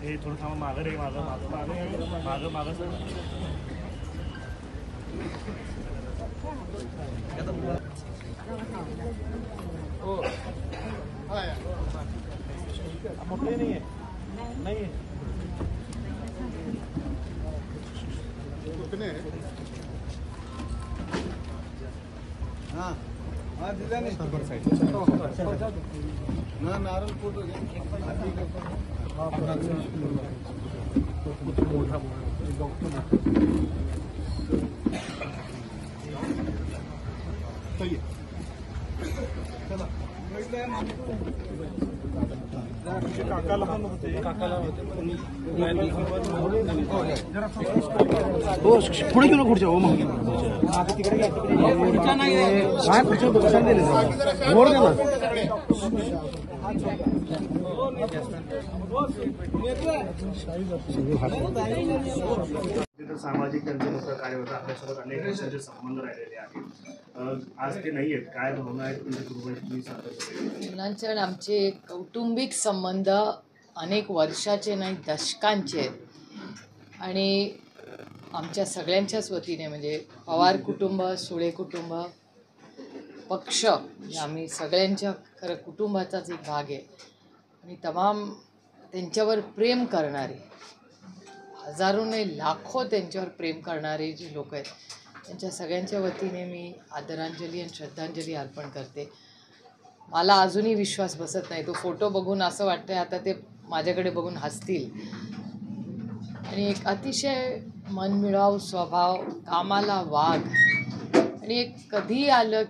हे थोडं थांबा, मागं रे, मागं सर. मोठे नाही आहे, नाही हाँ दिला नहीं ना नारळ फोटो काकाला पण होते, हो पुढे गेलो खुर्च्या हो मग तिकडे काय खुर्च्या बघायला दिले वर द्या ना. सामाजिक त्यांचं कार्य होतं, आपल्यासोबत अनेक वर्षांचे संबंध राहिलेले आहेत. आज ते नाही आहेत. काय भावना आहेत मुलांचे आमचे कौटुंबिक संबंध अनेक वर्षाचे नाही दशकांचे आहेत आणि आमच्या सगळ्यांच्याच वतीने म्हणजे पवार कुटुंब, सुळे कुटुंब, पक्ष आम्ही सगळ्यांच्या खरं कुटुंबाचाच एक भाग आहे आणि तमाम त्यांच्यावर प्रेम करणारे हजारो नाही लाखो त्यांच्यावर प्रेम करणारे जे लोक आहेत त्यांच्या सगळ्यांच्या वतीने मी आदरांजली आणि श्रद्धांजली अर्पण करते. मला अजूनही विश्वास बसत नाही. तो फोटो बघून असं वाटतं आता ते माझ्याकडे बघून हसतील. आणि एक अतिशय मनमिळाऊ स्वभाव, कामाला वाघ आणि एक कधी आलं